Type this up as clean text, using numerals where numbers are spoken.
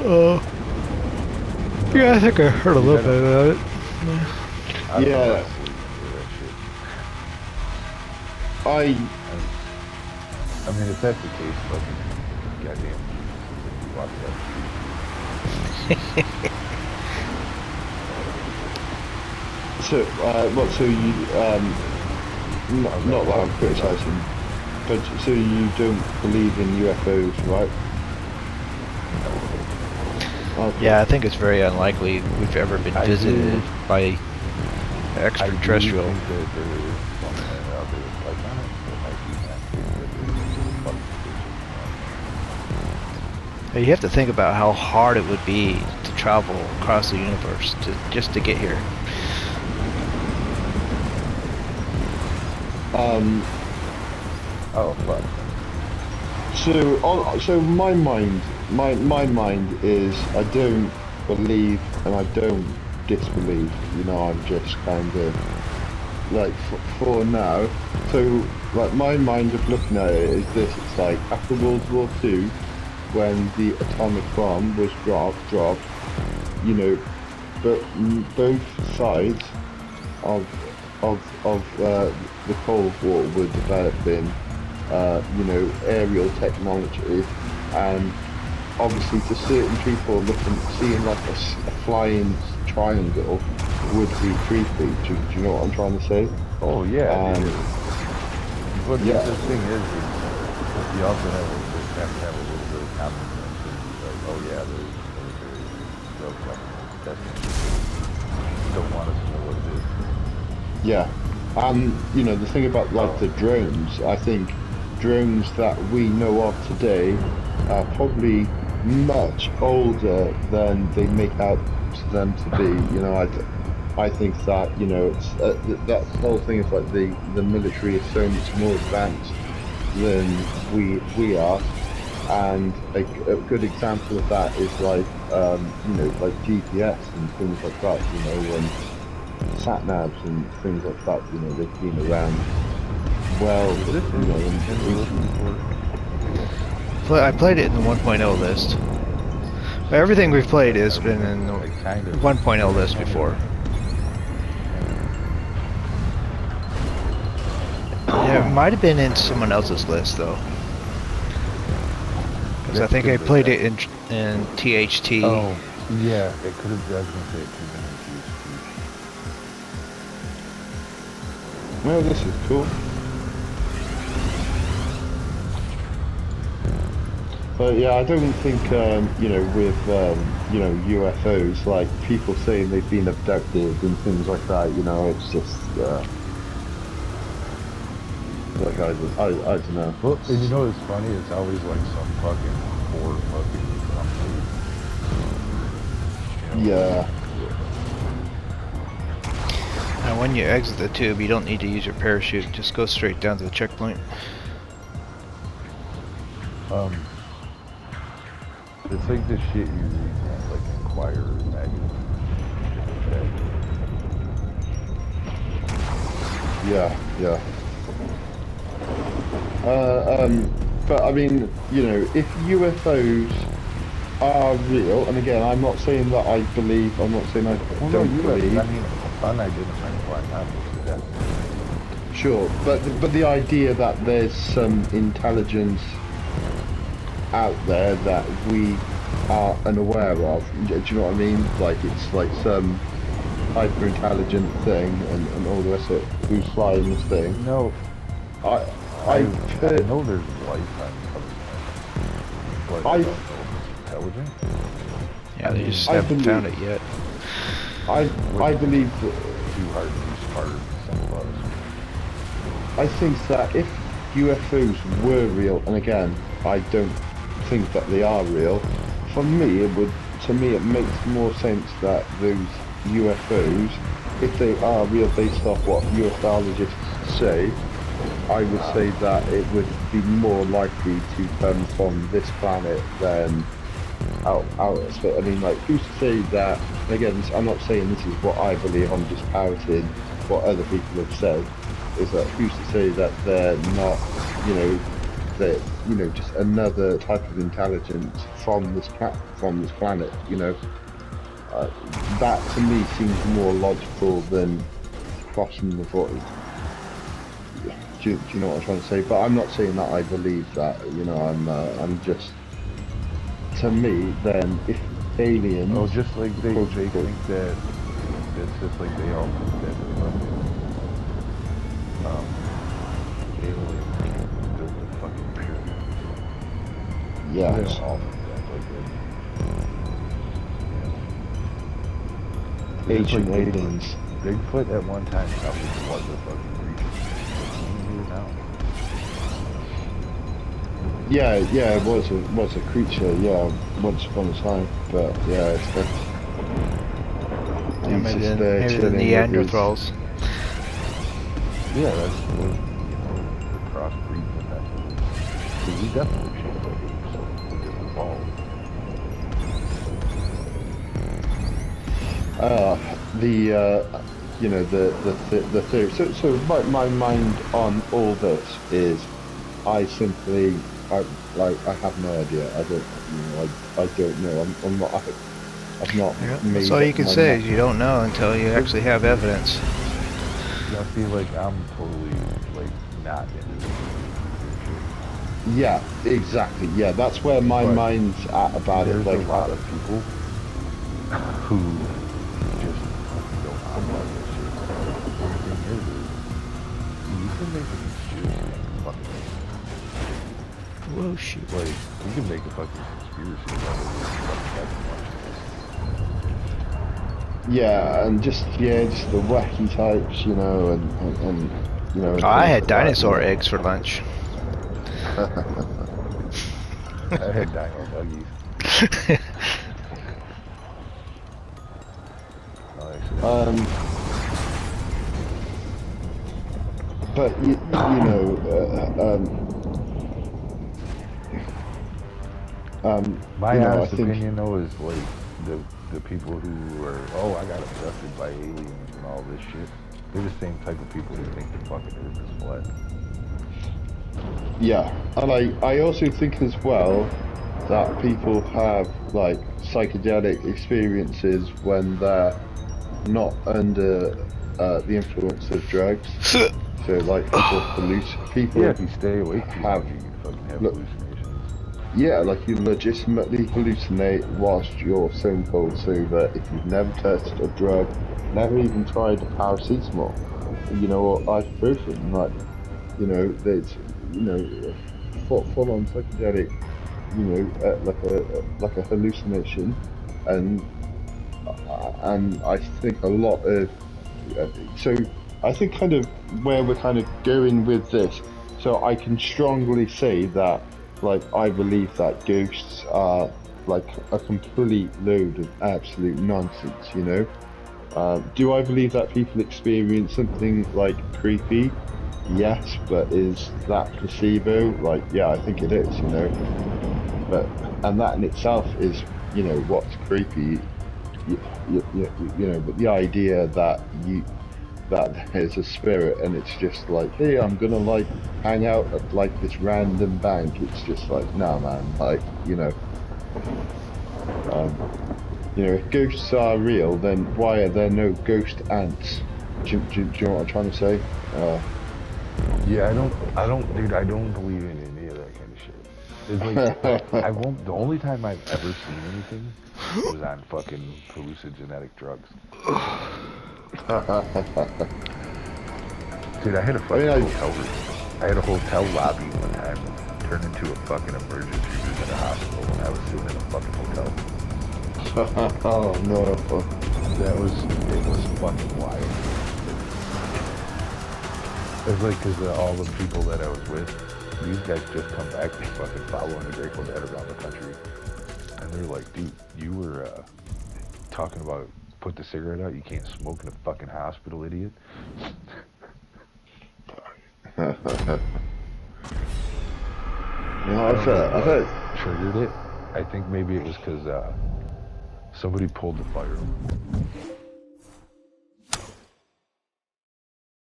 Uh, yeah, I think I heard a little bit about it. I don't know Yeah, if I sleep through that shit. I I mean, if that's the case, fucking goddamn Jesus, if you watch so what? So you not that I'm criticising, but so you don't believe in UFOs, right? Okay. Yeah, I think it's very unlikely we've ever been I visited do- by I do extraterrestrial. think that there is something out there that's like on it that might be messy, that there's fucking You have to think about how hard it would be to travel across the universe just to get here. oh fuck. So my mind is I don't believe and I don't disbelieve. You know, I'm just kind of like for now. So like my mind of looking at it is this: it's like after World War II, when the atomic bomb was dropped. You know, but both sides of the Cold War were developing, you know, aerial technology, and obviously to certain people seeing like a flying triangle would be creepy. Do you know what I'm trying to say? Oh yeah, And dude. But yeah, the thing is you also have to have a little bit of common sense. Like, oh yeah, there's military stuff coming. Definitely. You don't want us to know what it is. yeah, and you know the thing about like the drones, I think drones that we know of today are probably much older than they make out them to be. You know, I think that you know it's that whole thing is like the military is so much more advanced than we are, and a good example of that is like you know like GPS and things like that. You know, sat navs and things like that. You know, they've been around well, Is this you know, in the listening for? I played it in the 1.0 list. But everything we've played has been in the Like, kind of 1.0 list before. Yeah, it might have been in someone else's list though, because I think I played it in THT. Oh, yeah, it could have. I was gonna say it could have been in THT. well, this is cool. But yeah, I don't think you know with you know UFOs like people saying they've been abducted and things like that. You know, it's just like I don't know. Well, and you know what's funny? It's always like some fucking poor fucking something. You know, Yeah, And when you exit the tube, you don't need to use your parachute. Just go straight down to the checkpoint. it's like the shit you read on like Inquirer magazine. yeah. But I mean, you know, if UFOs are real, and again, I'm not saying that I believe. I'm not saying I Well, no, don't you believe. I mean, unidentified flying objects. Yeah. Sure, but the idea that there's some intelligence out there that we are unaware of, do you know what I mean? Like it's like some hyper intelligent thing and all the rest of it. Who's flying this thing? No, I I I've heard, know there's life on other planets, but I I don't know if it's intelligent. Yeah, they just I haven't believe found it yet. I believe that Too hard to be smart some of us. I think that if UFOs were real, and again, I don't think that they are real. For me, to me, it makes more sense that those UFOs, if they are real based off what ufologists say, I would say that it would be more likely to come from this planet than out of space. I mean, like, who's to say that? Again, I'm not saying this is what I believe. I'm just parroting what other people have said. Is that who's to say that they're not, you know, that, you know, just another type of intelligence from from this planet, you know, that to me seems more logical than crossing the void. Do you know what I'm trying to say? But I'm not saying that I believe that. You know, I'm just, to me, then if aliens, Oh, just like they approach think the- that it's just like they all think that aliens built the fucking pyramid. They yes, don't all think that, like that. Just ancient like aliens. Bigfoot at one time probably was a fucking creature. But we do it now. Yeah, yeah, it was a creature. Yeah, once upon a time. But yeah, it's Yeah, he's maybe just the, there maybe the chilling with his. Neanderthals. Yeah, that's what, the crossbreeding and that. Because we definitely shaped like apes, so we just evolved. You know, the theory. So my mind on all this is, I simply, I have no idea. I don't, you know, I don't know. I'm not. I've not Yeah, made that's all you up can my say mind. is you don't know until you actually have evidence. Yeah, I feel like I'm totally, like, not into this. Yeah, exactly. Yeah, that's where my But mind's at about it. there's Like, a lot of people who just fucking go on about this shit. And the thing is you can make a conspiracy out of fucking anything. Whoa, shoot. Like, we can make a fucking conspiracy out of fucking having watched yeah, and just the wacky types, you know, and you know, and Oh, I things had like that. dinosaur eggs for lunch. this. I had dino nuggies. No, actually. But you know, My you know, I honest think. opinion, though, is like the people who are, oh, I got abducted by aliens and all this shit. They're the same type of people who think the fucking Earth is flat. Yeah, and I also think as well that people have like psychedelic experiences when they're not under the influence of drugs. So like Yeah, people if you stay awake too have, long, you can fucking have look, hallucinations. yeah, like you legitimately hallucinate whilst you're stone cold sober if you've never touched a drug, never even tried a paracetamol, you know, or ibuprofen, like, you know, there's, you know, full on psychedelic, you know, like a hallucination, and I think a lot of, so I think kind of where we're kind of going with this. So I can strongly say that, like, I believe that ghosts are like a complete load of absolute nonsense. You know, do I believe that people experience something like creepy? Yes, but is that placebo? Like, yeah, I think it is. You know, but and that in itself is, you know, what's creepy. You know, but the idea that there's a spirit and it's just like, hey, I'm gonna like hang out at like this random bank. It's just like, nah, man. Like, um, you know, if ghosts are real, then why are there no ghost ants? Do you know what I'm trying to say? Yeah, dude, I don't believe in any of that kind of shit. It's like, I won't, the only time I've ever seen anything was on fucking hallucinogenic drugs. Dude, I had a I mean, fucking hotel room. I had a hotel lobby one time turn into a fucking emergency room at a hospital when I was sitting in a fucking hotel. oh no. It was fucking wild. It's like, because all the people that I was with, these guys just come back from fucking following the Grateful Dead around the country. And they're like, dude, you were talking about put the cigarette out, you can't smoke in a fucking hospital, idiot. No, I don't know I've what heard. triggered it. I think maybe it was because somebody pulled the fire.